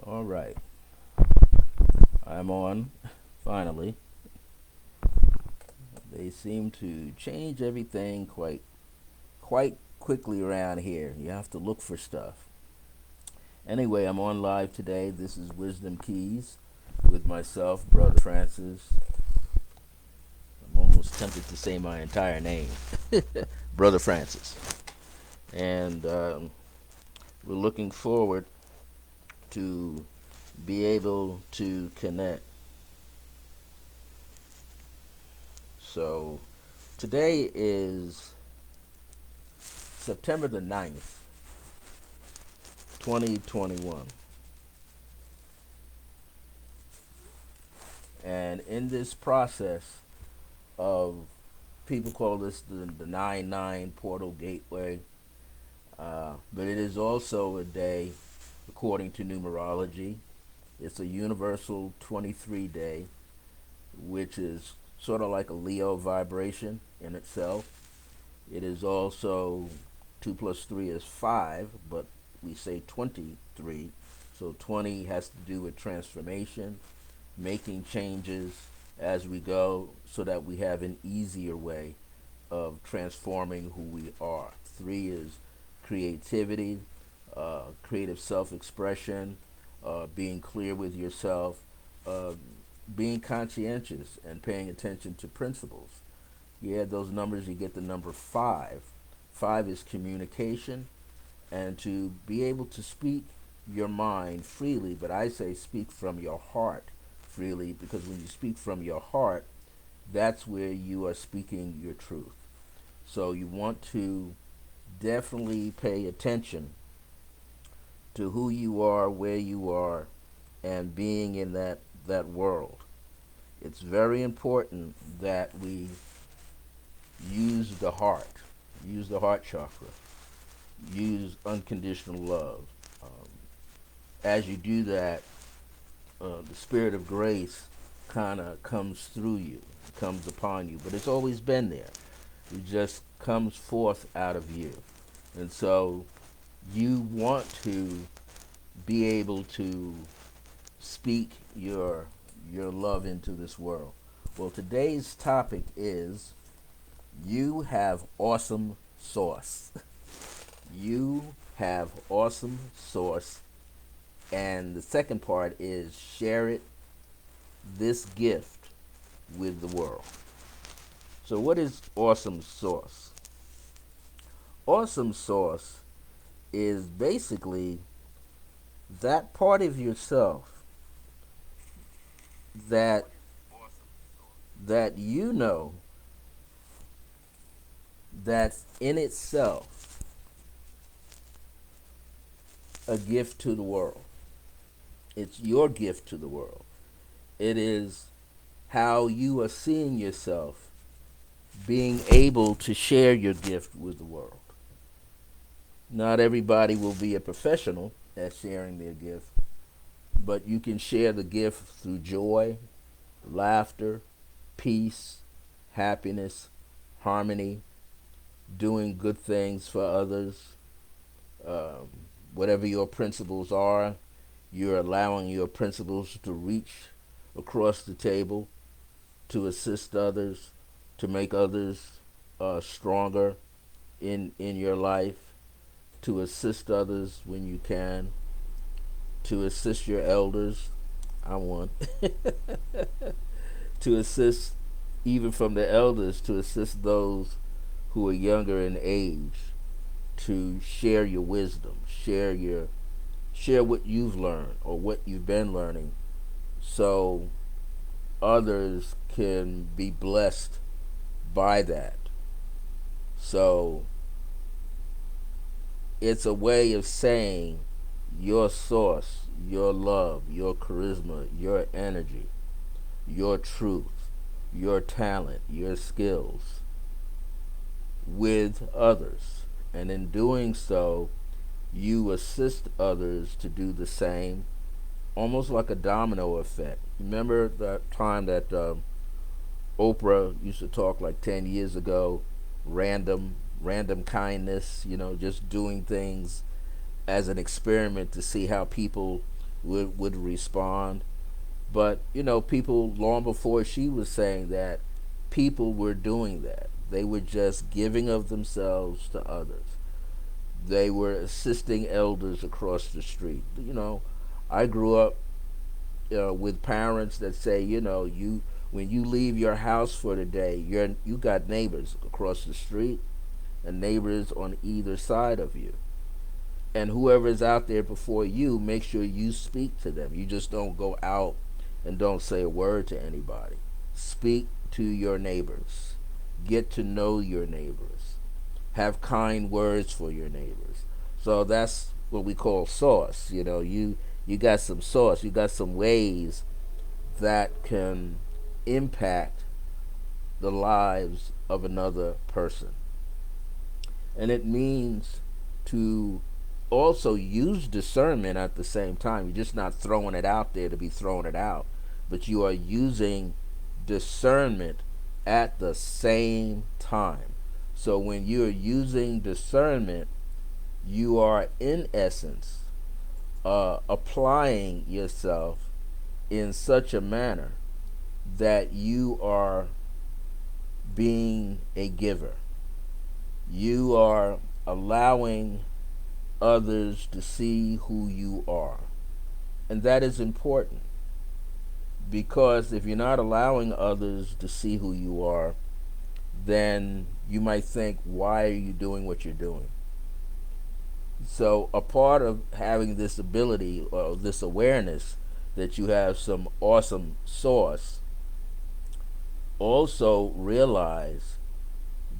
All right, I'm on. Finally, they seem to change everything quite quickly around here. You have to look for stuff. Anyway, I'm on live today. This is Wisdom Keys with myself, Brother Francis. I'm almost tempted to say my entire name, Brother Francis. And we're looking forward to be able to connect. So today is September the 9th, 2021. And in this process of, people call this the 9-9 portal gateway, but it is also a day, according to numerology, it's a universal 23 day, which is sort of like a Leo vibration in itself. It is also 2 plus 3 is 5, but we say 23. So 20 has to do with transformation, making changes as we go so that we have an easier way of transforming who we are. 3 is creativity, creative self expression, being clear with yourself, uh, being conscientious, and paying attention to principles. You add those numbers, you get the number 5. 5 is communication, and to be able to speak your mind freely, but I say speak from your heart freely, because when you speak from your heart, that's where you are speaking your truth. So you want to definitely pay attention to who you are, where you are, and being in that world. It's very important that we use the heart chakra, use unconditional love. Um, as you do that, the spirit of grace kind of comes through you, comes upon you, but it's always been there. It just comes forth out of you. And so you want to be able to speak your love into this world. Well, today's topic is you have awesome sauce. You have awesome sauce. And the second part is share it, this gift, with the world. So, what is awesome sauce? Awesome sauce is basically that part of yourself that that you know that's in itself a gift to the world. It's your gift to the world. It is how you are seeing yourself being able to share your gift with the world. Not everybody will be a professional at sharing their gift, but you can share the gift through joy, laughter, peace, happiness, harmony, doing good things for others. Um, Whatever your principles are, you're allowing your principles to reach across the table to assist others, to make others stronger in your life, to assist others when you can, to assist your elders. I want to assist even from the elders, to assist those who are younger in age, to share your wisdom, share what you've learned or what you've been learning, so others can be blessed by that. So it's a way of saying your source, your love, your charisma, your energy, your truth, your talent, your skills with others. And in doing so, you assist others to do the same, almost like a domino effect. Remember that time that Oprah used to talk like 10 years ago, random kindness, just doing things as an experiment to see how people would respond. But people long before she was saying that, people were doing that. They were just giving of themselves to others. They were assisting elders across the street. I grew up with parents that say, you when you leave your house for the day, you got neighbors across the street and neighbors on either side of you. And whoever is out there before you, make sure you speak to them. You just don't go out and don't say a word to anybody. Speak to your neighbors. Get to know your neighbors. Have kind words for your neighbors. So that's what we call sauce. You got some sauce. You got some ways that can impact the lives of another person. And it means to also use discernment at the same time. You're just not throwing it out there to be throwing it out, but you are using discernment at the same time. So when you're using discernment, you are in essence applying yourself in such a manner that you are being a giver. You are allowing others to see who you are. And that is important, because if you're not allowing others to see who you are, then you might think, why are you doing what you're doing? So a part of having this ability or this awareness that you have some awesome source, also realize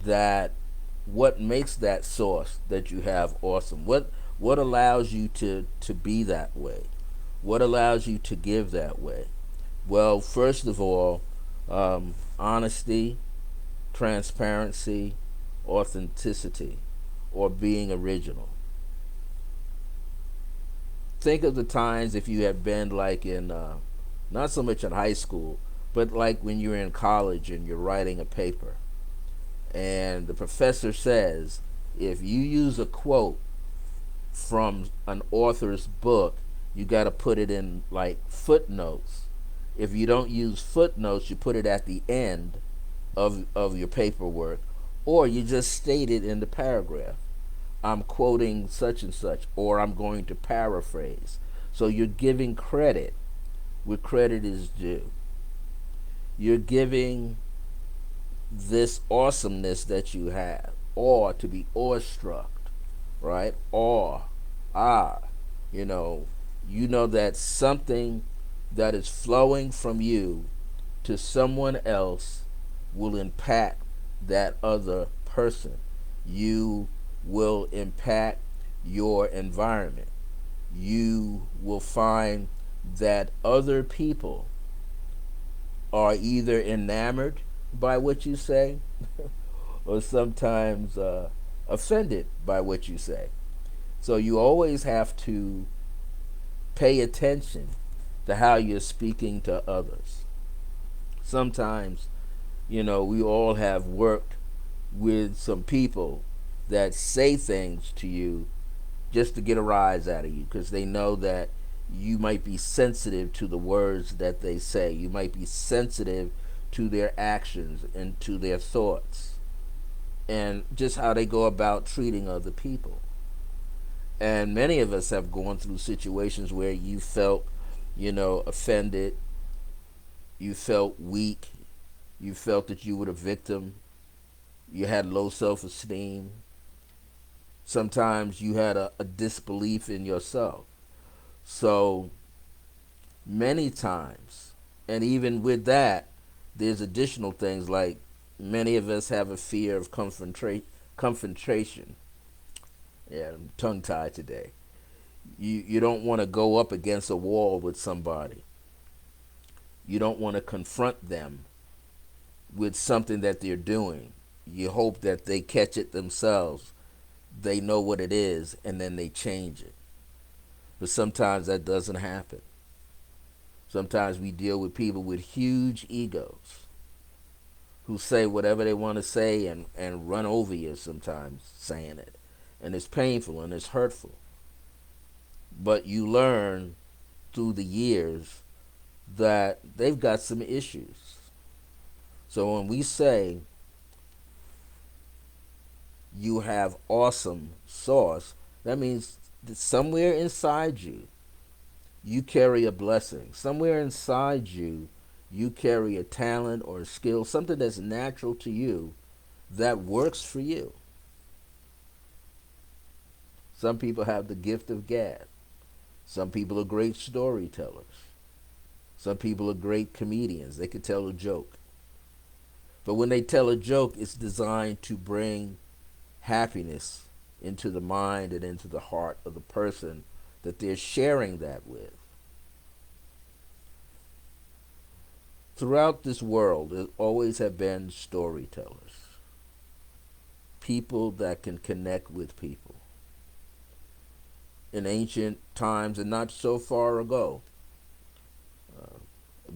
that what makes that source that you have awesome, what allows you to be that way, what allows you to give that way. Well, first of all, honesty, transparency, authenticity, or being original. Think of the times if you have been like in not so much in high school, but like when you're in college and you're writing a paper, and the professor says, if you use a quote from an author's book, you got to put it in like footnotes. If you don't use footnotes, you put it at the end of your paperwork, or you just state it in the paragraph. I'm quoting such and such, or I'm going to paraphrase. So you're giving credit where credit is due. You're giving this awesomeness that you have, or to be awestruck, right? Awe, ah, that something that is flowing from you to someone else will impact that other person. You will impact your environment. You will find that other people are either enamored by what you say or sometimes offended by what you say. So you always have to pay attention to how you're speaking to others. Sometimes, we all have worked with some people that say things to you just to get a rise out of you, because they know that you might be sensitive to the words that they say. You might be sensitive to their actions and to their thoughts and just how they go about treating other people. And many of us have gone through situations where you felt, offended, you felt weak, you felt that you were a victim, you had low self-esteem. Sometimes you had a disbelief in yourself. So many times, and even with that, there's additional things like many of us have a fear of confrontation. Yeah, I'm tongue tied today. You don't want to go up against a wall with somebody. You don't want to confront them with something that they're doing. You hope that they catch it themselves. They know what it is, and then they change it. But sometimes that doesn't happen. Sometimes we deal with people with huge egos who say whatever they want to say and run over you sometimes saying it. And it's painful and it's hurtful. But you learn through the years that they've got some issues. So when we say you have awesome sauce, that means that somewhere inside you, you carry a blessing. Somewhere inside you, you carry a talent or a skill, something that's natural to you that works for you. Some people have the gift of gab. Some people are great storytellers. Some people are great comedians. They could tell a joke. But when they tell a joke, it's designed to bring happiness into the mind and into the heart of the person that they're sharing that with. Throughout this world, there always have been storytellers, people that can connect with people. In ancient times and not so far ago,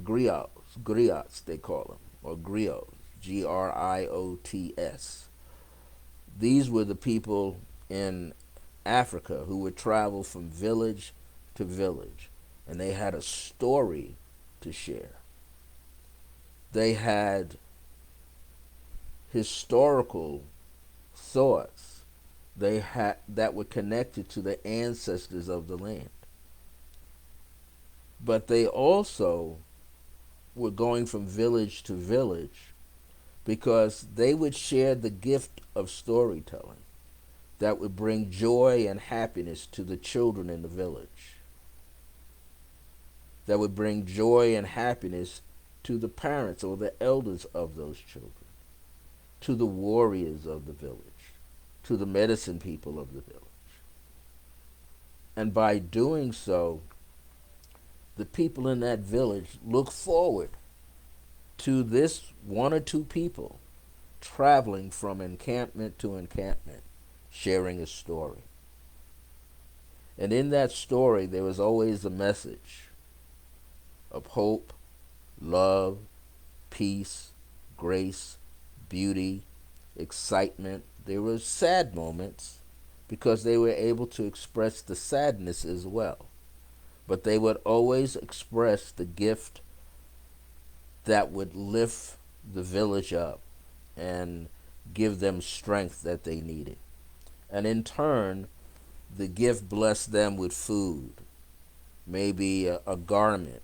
griots they call them, or griots, Griots. These were the people in Africa who would travel from village to village, and they had a story to share. They had historical thoughts that were connected to the ancestors of the land. But they also were going from village to village because they would share the gift of storytelling that would bring joy and happiness to the children in the village, that would bring joy and happiness to the parents or the elders of those children, to the warriors of the village, to the medicine people of the village. And by doing so, the people in that village look forward to this one or two people traveling from encampment to encampment, sharing a story. And in that story, there was always a message of hope, love, peace, grace, beauty, excitement. There were sad moments because they were able to express the sadness as well. But they would always express the gift that would lift the village up and give them strength that they needed. And in turn, the gift blessed them with food, maybe a garment,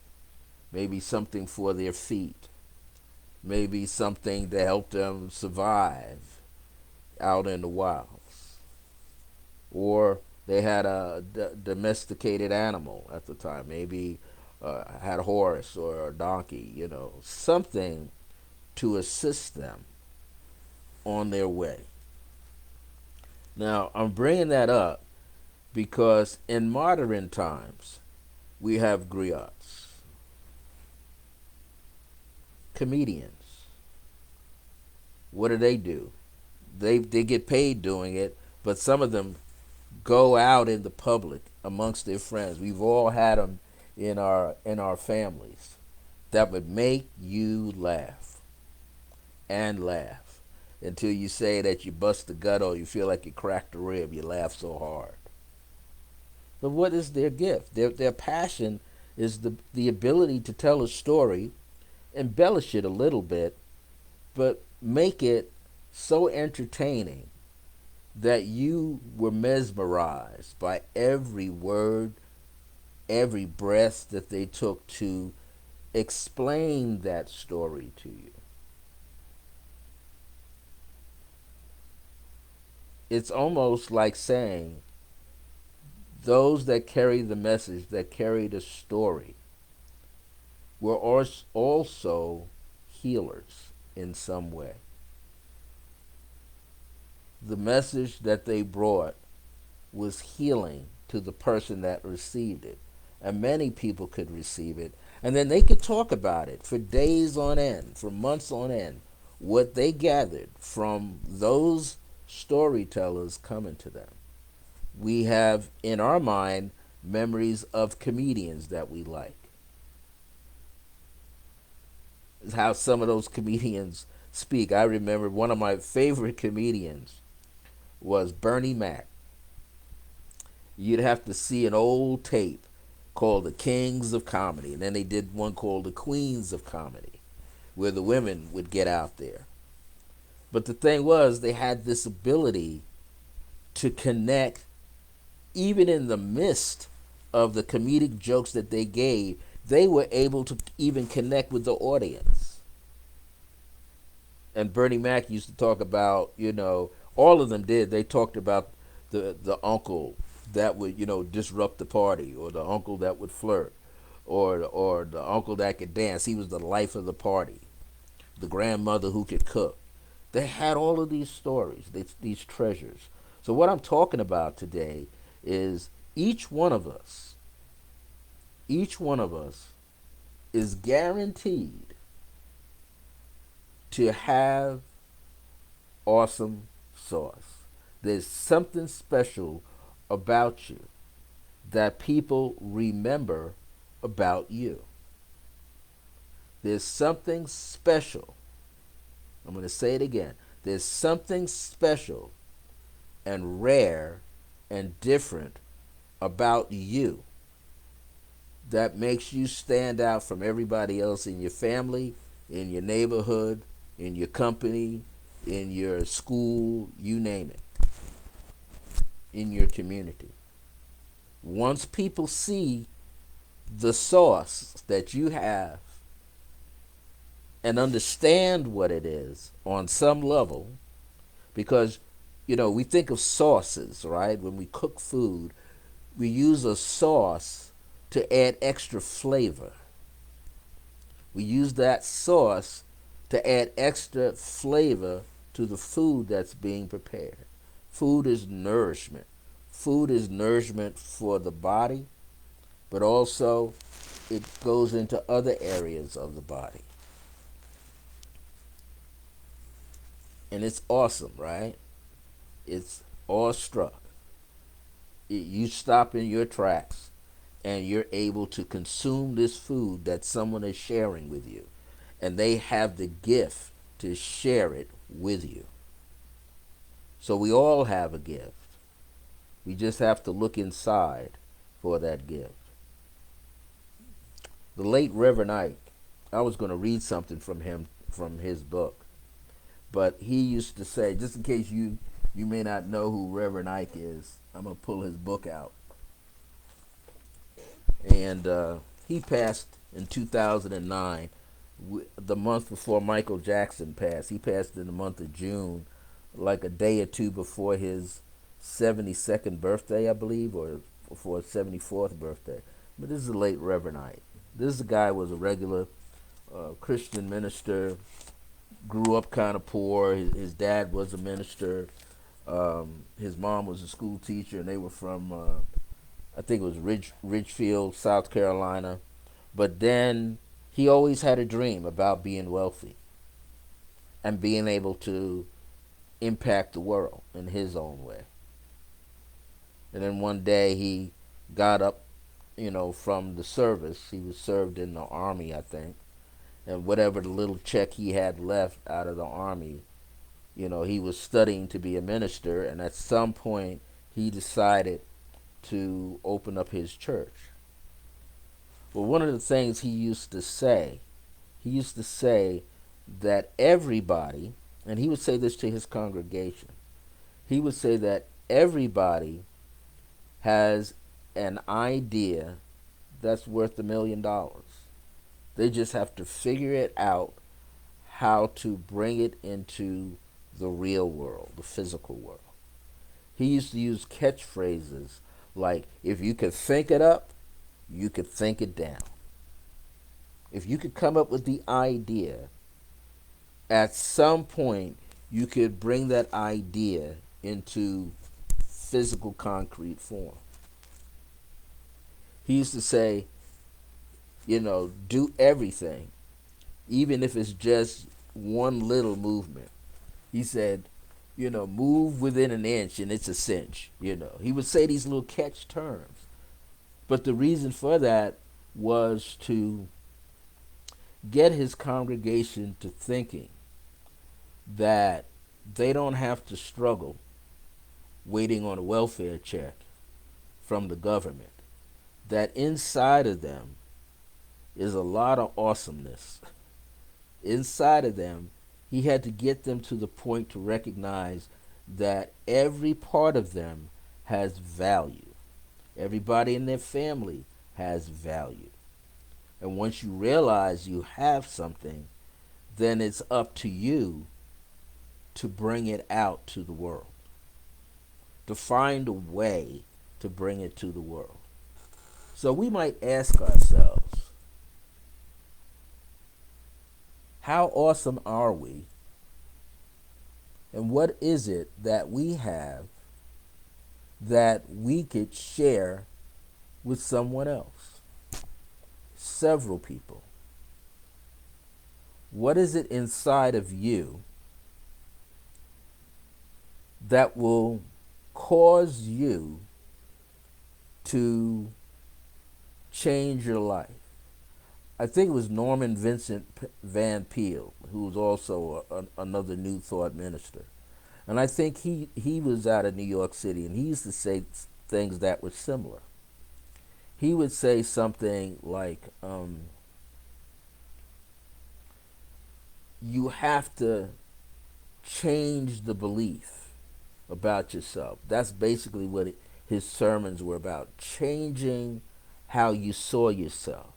maybe something for their feet, maybe something to help them survive out in the wilds. Or they had a domesticated animal at the time, maybe had a horse or a donkey, something to assist them on their way. Now, I'm bringing that up because in modern times, we have griots, comedians. What do? They get paid doing it, but some of them go out in the public amongst their friends. We've all had them in our families that would make you laugh and laugh until you say that you bust the gut or you feel like you cracked a rib. You laugh so hard. But what is their gift? Their passion is the ability to tell a story, embellish it a little bit, but make it so entertaining that you were mesmerized by every word, every breath that they took to explain that story to you. It's almost like saying those that carry the message, that carry the story, were also healers in some way. The message that they brought was healing to the person that received it. And many people could receive it. And then they could talk about it for days on end, for months on end, what they gathered from those storytellers coming to them. We have in our mind memories of comedians that we like. How some of those comedians speak. I remember one of my favorite comedians was Bernie Mac. You'd have to see an old tape called the Kings of Comedy, and then they did one called the Queens of Comedy, where the women would get out there. But the thing was, they had this ability to connect, even in the midst of the comedic jokes that they gave, they were able to even connect with the audience. And Bernie Mac used to talk about, all of them did. They talked about the uncle that would, disrupt the party, or the uncle that would flirt, or the uncle that could dance. He was the life of the party. The grandmother who could cook. They had all of these stories, these treasures. So what I'm talking about today is each one of us is guaranteed to have awesome sauce. There's something special about you that people remember about you. There's something special. I'm going to say it again. There's something special and rare and different about you that makes you stand out from everybody else in your family, in your neighborhood, in your company, in your school, you name it, in your community. Once people see the sauce that you have and understand what it is on some level, because, we think of sauces, right? When we cook food, we use a sauce to add extra flavor. We use that sauce to add extra flavor to the food that's being prepared. Food is nourishment. Food is nourishment for the body, but also it goes into other areas of the body. And it's awesome, right? It's awestruck. You stop in your tracks and you're able to consume this food that someone is sharing with you. And they have the gift to share it with you. So we all have a gift. We just have to look inside for that gift. The late Reverend Ike, I was going to read something from him, from his book. But he used to say, just in case you may not know who Reverend Ike is, I'm going to pull his book out. And he passed in 2009, the month before Michael Jackson passed. He passed in the month of June, like a day or two before his 72nd birthday, I believe, or before his 74th birthday. But this is the late Reverend Ike. This guy was a regular Christian minister, grew up kind of poor. His dad was a minister. His mom was a school teacher, and they were from, I think it was Ridgefield, South Carolina. But then he always had a dream about being wealthy and being able to impact the world in his own way. And then one day he got up, from the service. He was served in the army, I think. And whatever the little check he had left out of the army, he was studying to be a minister. And at some point, he decided to open up his church. Well, one of the things he used to say that everybody, and he would say this to his congregation, he would say that everybody has an idea that's worth $1 million. They just have to figure it out how to bring it into the real world, the physical world. He used to use catchphrases like, if you could think it up, you could think it down. If you could come up with the idea, at some point you could bring that idea into physical concrete form. He used to say, do everything, even if it's just one little movement. He said, move within an inch and it's a cinch. He would say these little catch terms. But the reason for that was to get his congregation to thinking that they don't have to struggle waiting on a welfare check from the government. that inside of them is a lot of awesomeness. Inside of them, he had to get them to the point to recognize that every part of them has value. Everybody in their family has value. And once you realize you have something, then it's up to you to bring it out to the world, to find a way to bring it to the world. So we might ask ourselves, how awesome are we? And what is it that we have that we could share with someone else? Several people. What is it inside of you that will cause you to change your life? I think it was Norman Vincent Van Peele, who was also another New Thought minister. And I think he was out of New York City, and he used to say things that were similar. He would say something like, you have to change the belief about yourself. That's basically what his sermons were about, changing how you saw yourself.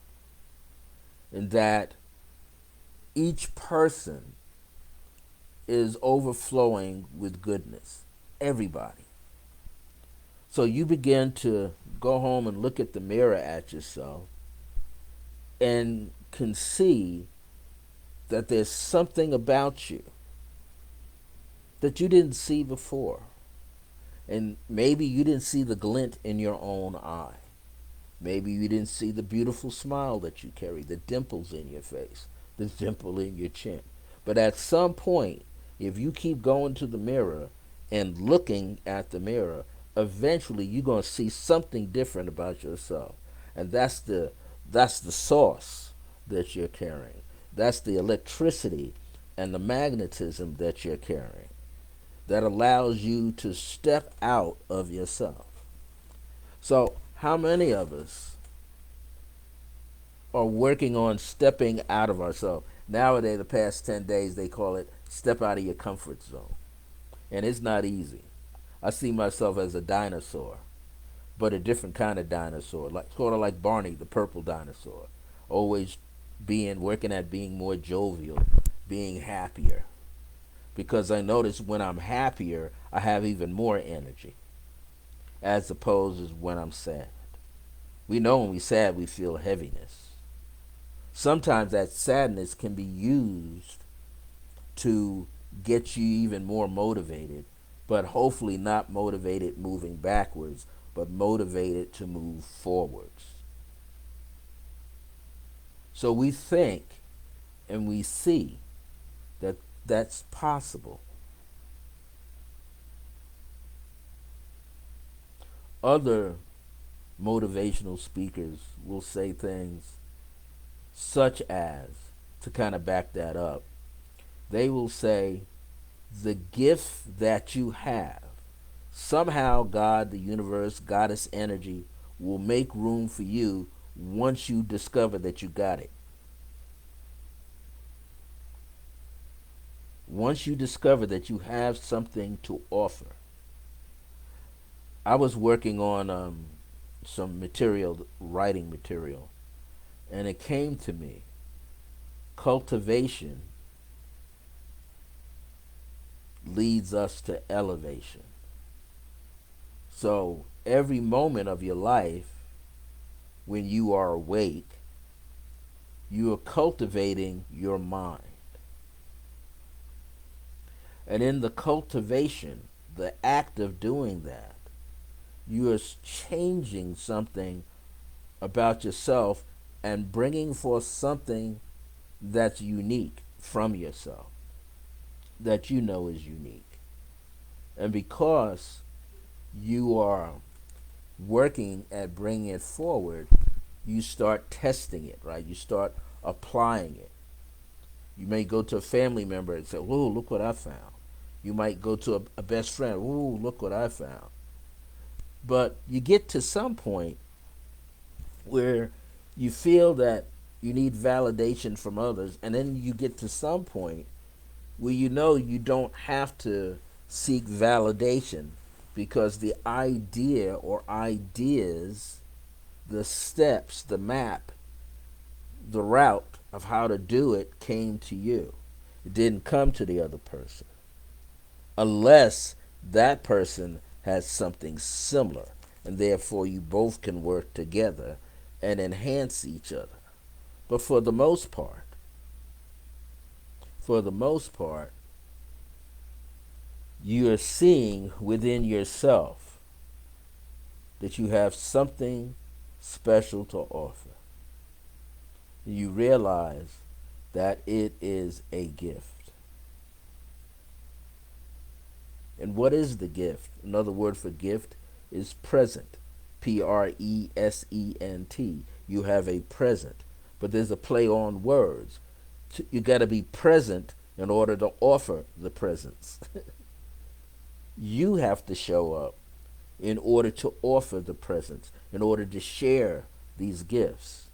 And that each person is overflowing with goodness. Everybody. So you begin to go home and look at the mirror at yourself and can see that there's something about you that you didn't see before. And maybe you didn't see the glint in your own eye. Maybe you didn't see the beautiful smile that you carry, the dimples in your face, the dimple in your chin. But at some point, if you keep going to the mirror and looking at the mirror, eventually you're going to see something different about yourself. And that's the sauce that you're carrying. That's the electricity and the magnetism that you're carrying that allows you to step out of yourself. So how many of us are working on stepping out of ourselves? Nowadays, the past 10 days, they call it step out of your comfort zone. And it's not easy. I see myself as a dinosaur, but a different kind of dinosaur, like sort of like Barney, the purple dinosaur. Always working at being more jovial, being happier. Because I notice when I'm happier, I have even more energy, as opposed to when I'm sad. We know when we're sad, we feel heaviness. Sometimes that sadness can be used to get you even more motivated, but hopefully not motivated moving backwards, but motivated to move forwards. So we think and we see that that's possible. Other motivational speakers will say things such as, to kind of back that up, they will say, the gift that you have, somehow God, the universe, goddess energy, will make room for you once you discover that you got it. Once you discover that you have something to offer. I was working on some material, writing material, and it came to me, cultivation leads us to elevation. So every moment of your life, when you are awake, you are cultivating your mind. And in the cultivation, the act of doing that, you are changing something about yourself and bringing forth something that's unique from yourself, that you know is unique. And because you are working at bringing it forward, you start testing it, right? You start applying it. You may go to a family member and say, "Whoa, look what I found." You might go to a best friend, "Whoa, look what I found." But you get to some point where you feel that you need validation from others, and then you get to some point where you know you don't have to seek validation because the idea or ideas, the steps, the map, the route of how to do it came to you. It didn't come to the other person unless that person has something similar, and therefore you both can work together and enhance each other. But for the most part, you are seeing within yourself that you have something special to offer. You realize that it is a gift. And what is the gift? Another word for gift is present. Present. You have a present. But there's a play on words. You got to be present in order to offer the presents. You have to show up in order to offer the presents, in order to share these gifts.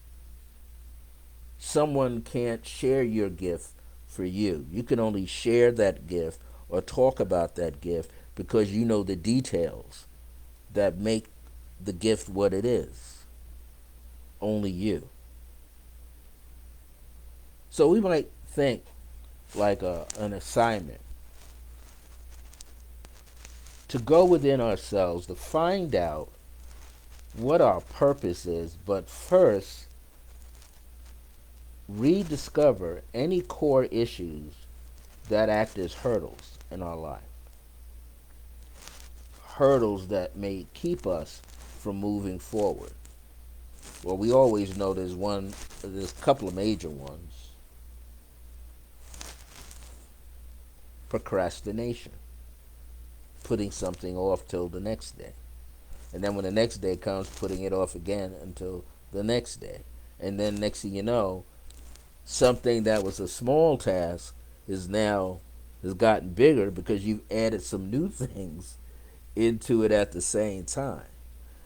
Someone can't share your gift for you. You can only share that gift or talk about that gift because you know the details that make the gift what it is. Only you. So we might think like an assignment to go within ourselves to find out what our purpose is, but first rediscover any core issues that act as hurdles in our life. Hurdles that may keep us from moving forward. Well, we always know there's a couple of major ones. Procrastination. Putting something off till the next day. And then when the next day comes, putting it off again until the next day. And then next thing you know, something that was a small task has gotten bigger because you've added some new things into it at the same time.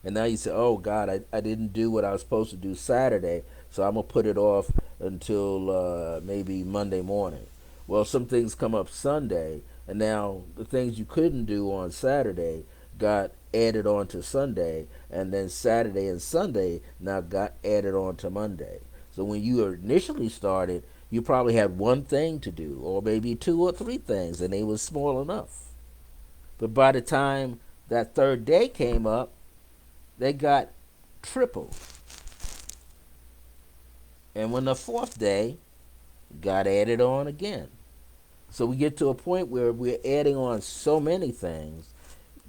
And now you say, oh God, I didn't do what I was supposed to do Saturday, so I'm going to put it off until maybe Monday morning. Well, some things come up Sunday, and now the things you couldn't do on Saturday got added on to Sunday, and then Saturday and Sunday now got added on to Monday. So when you initially started, you probably had one thing to do, or maybe two or three things, and they were small enough. But by the time that third day came up, they got tripled. And when the fourth day got added on again. So we get to a point where we're adding on so many things.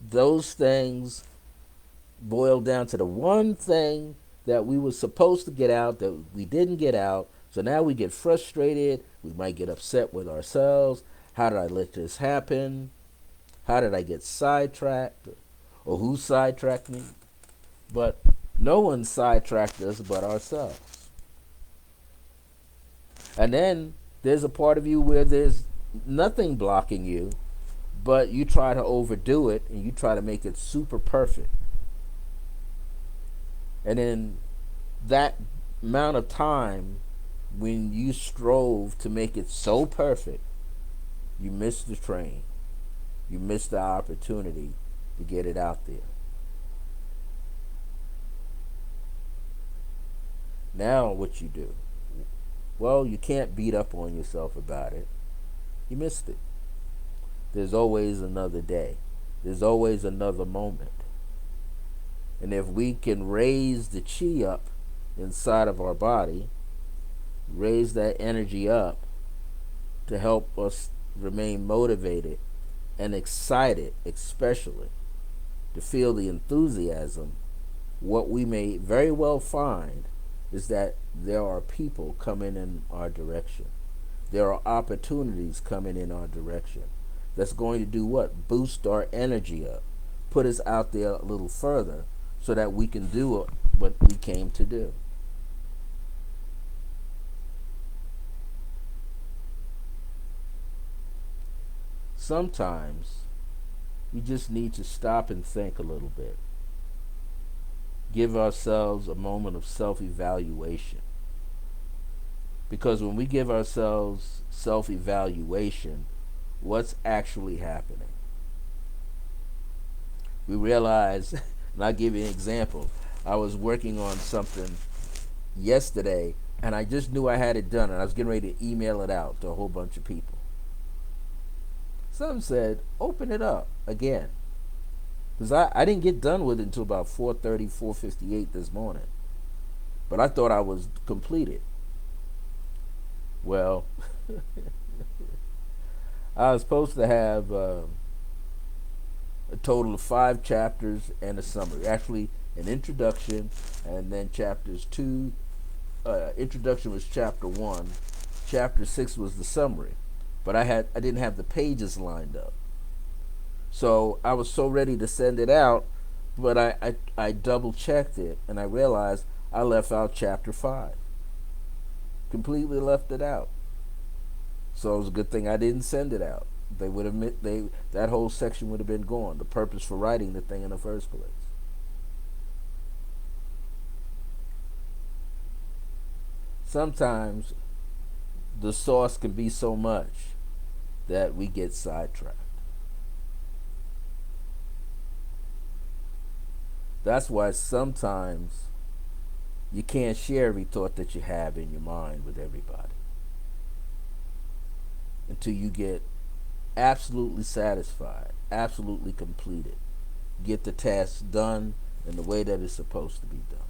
Those things boil down to the one thing that we were supposed to get out that we didn't get out. So now we get frustrated. We might get upset with ourselves. How did I let this happen? How did I get sidetracked? Or who sidetracked me? But no one sidetracked us but ourselves. And then there's a part of you where there's nothing blocking you, but you try to overdo it and you try to make it super perfect. And in that amount of time, when you strove to make it so perfect, you missed the train. You missed the opportunity to get it out there. Now what you do? Well, you can't beat up on yourself about it. You missed it. There's always another day. There's always another moment. And if we can raise the chi up inside of our body, raise that energy up to help us remain motivated and excited, especially to feel the enthusiasm, what we may very well find is that there are people coming in our direction. There are opportunities coming in our direction that's going to do what? Boost our energy up, put us out there a little further so that we can do what we came to do. Sometimes we just need to stop and think a little bit. give ourselves a moment of self-evaluation. Because when we give ourselves self-evaluation, what's actually happening? We realize, and I'll give you an example. I was working on something yesterday, and I just knew I had it done, and I was getting ready to email it out to a whole bunch of people. Some said, open it up again. Because I didn't get done with it until about 4:30, 4:58 this morning. But I thought I was completed. Well, I was supposed to have a total of 5 chapters and a summary. Actually, an introduction, and then chapters 2. Introduction was chapter 1. Chapter 6 was the summary. But I didn't have the pages lined up. So I was so ready to send it out, but I double checked it, and I realized I left out chapter 5. Completely left it out. So it was a good thing I didn't send it out. They would have that whole section would have been gone. The purpose for writing the thing in the first place. Sometimes the sauce can be so much that we get sidetracked. That's why sometimes you can't share every thought that you have in your mind with everybody until you get absolutely satisfied, absolutely completed, get the task done in the way that it's supposed to be done.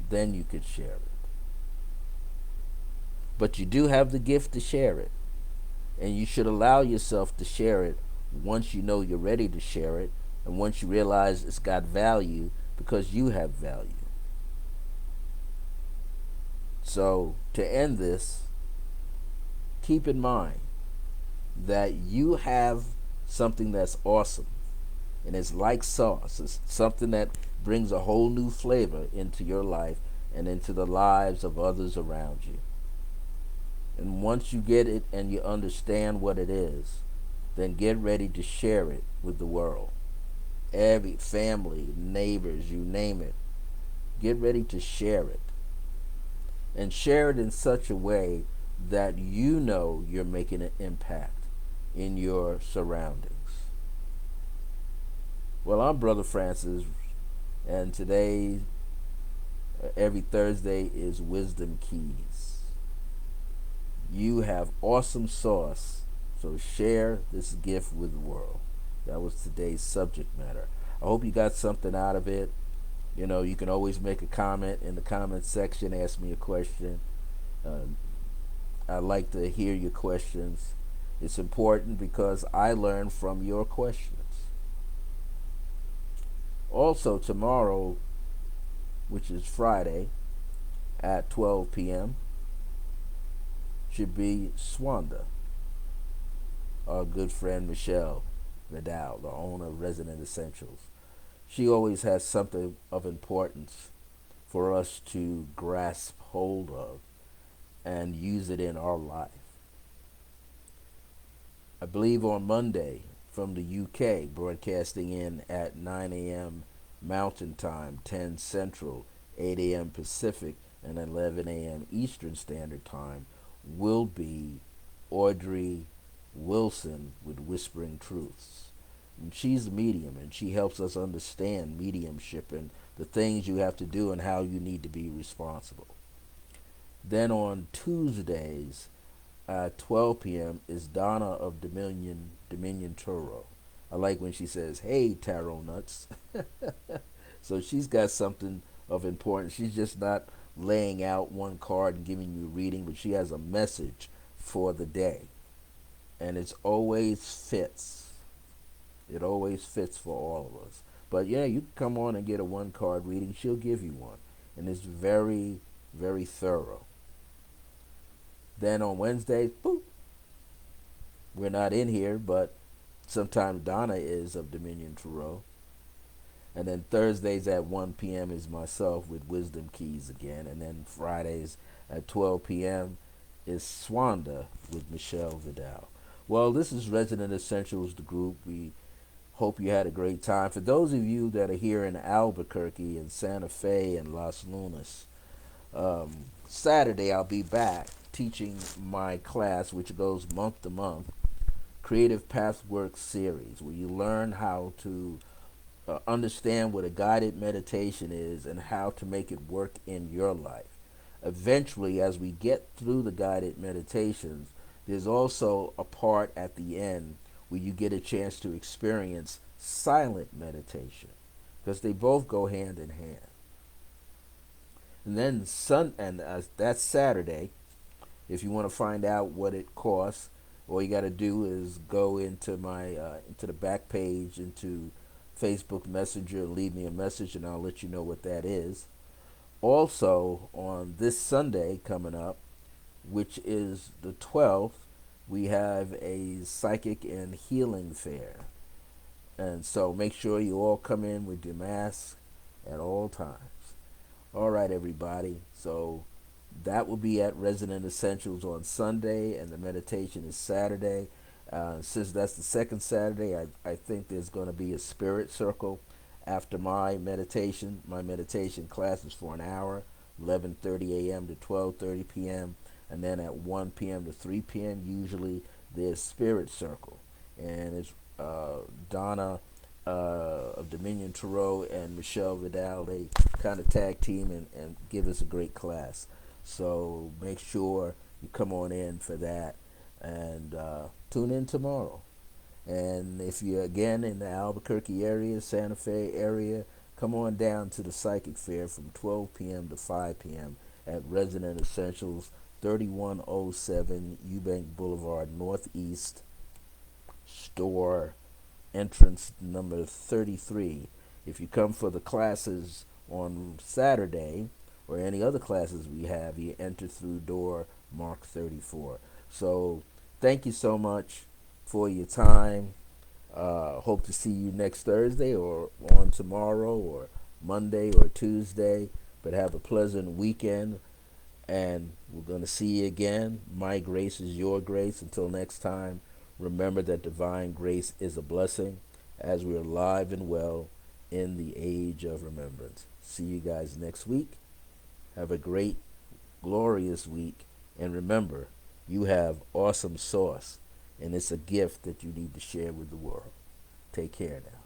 Then you could share it. But you do have the gift to share it, and you should allow yourself to share it once you know you're ready to share it, and once you realize it's got value because you have value. So, to end this, keep in mind that you have something that's awesome, and it's like sauce. It's something that brings a whole new flavor into your life and into the lives of others around you. And once you get it and you understand what it is, then get ready to share it with the world. Every family, neighbors, you name it. Get ready to share it. And share it in such a way that you know you're making an impact in your surroundings. Well, I'm Brother Francis, and today, every Thursday, is Wisdom Keys. You have awesome sauce, so share this gift with the world. That was today's subject matter. I hope you got something out of it. You know, you can always make a comment in the comment section, ask me a question. I'd like to hear your questions. It's important because I learn from your questions. Also, tomorrow, which is Friday, at 12 p.m., should be Swanda. Our good friend Michelle Vidal, the owner of Resident Essentials. She always has something of importance for us to grasp hold of and use it in our life. I believe on Monday from the UK, broadcasting in at 9 a.m. Mountain Time, 10 Central, 8 a.m. Pacific, and 11 a.m. Eastern Standard Time, will be Audrey Wilson with Whispering Truths. And she's a medium, and she helps us understand mediumship and the things you have to do and how you need to be responsible. Then on Tuesdays at 12 p.m. is Donna of Dominion Tarot. I like when she says, "Hey, tarot nuts." So she's got something of importance. She's just not laying out one card and giving you a reading, but she has a message for the day. And it always fits. It always fits for all of us. But yeah, you can come on and get a one card reading. She'll give you one. And it's very, very thorough. Then on Wednesdays, boop, we're not in here, but sometimes Donna is of Dominion Tarot. And then Thursdays at 1 p.m. is myself with Wisdom Keys again. And then Fridays at 12 p.m. is Swanda with Michelle Vidal. Well, this is Resident Essentials, the group. We Hope you had a great time. For those of you that are here in Albuquerque and Santa Fe and Las Lunas, Saturday I'll be back teaching my class, which goes month to month, Creative Pathwork series, where you learn how to understand what a guided meditation is and how to make it work in your life. Eventually, as we get through the guided meditations, there's also a part at the end where you get a chance to experience silent meditation, because they both go hand in hand. And then that's Saturday. If you want to find out what it costs, all you got to do is go into my into the back page, into Facebook Messenger, leave me a message, and I'll let you know what that is. Also, on this Sunday coming up, which is the 12th, we have a psychic and healing fair. And so make sure you all come in with your mask at all times. All right, everybody. So that will be at Resident Essentials on Sunday, and the meditation is Saturday. Since that's the second Saturday, I think there's going to be a spirit circle after my meditation. My meditation class is for an hour, 11:30 a.m. to 12:30 p.m., and then at 1 p.m. to 3 p.m. usually there's spirit circle, and it's Donna of Dominion Tarot and Michelle Vidal. They kind of tag team and give us a great class. So make sure you come on in for that, and tune in tomorrow. And if you're again in the Albuquerque area, Santa Fe area, come on down to the Psychic Fair from 12 p.m. to 5 p.m. at Resident Essentials, 3107 Eubank Boulevard Northeast, store entrance number 33. If you come for the classes on Saturday or any other classes we have, you enter through door marked 34. So thank you so much for your time. Hope to see you next Thursday or on tomorrow or Monday or Tuesday. But have a pleasant weekend, and we're going to see you again. My grace is your grace. Until next time, remember that divine grace is a blessing as we're alive and well in the age of remembrance. See you guys next week. Have a great, glorious week. And remember, you have awesome sauce, and it's a gift that you need to share with the world. Take care now.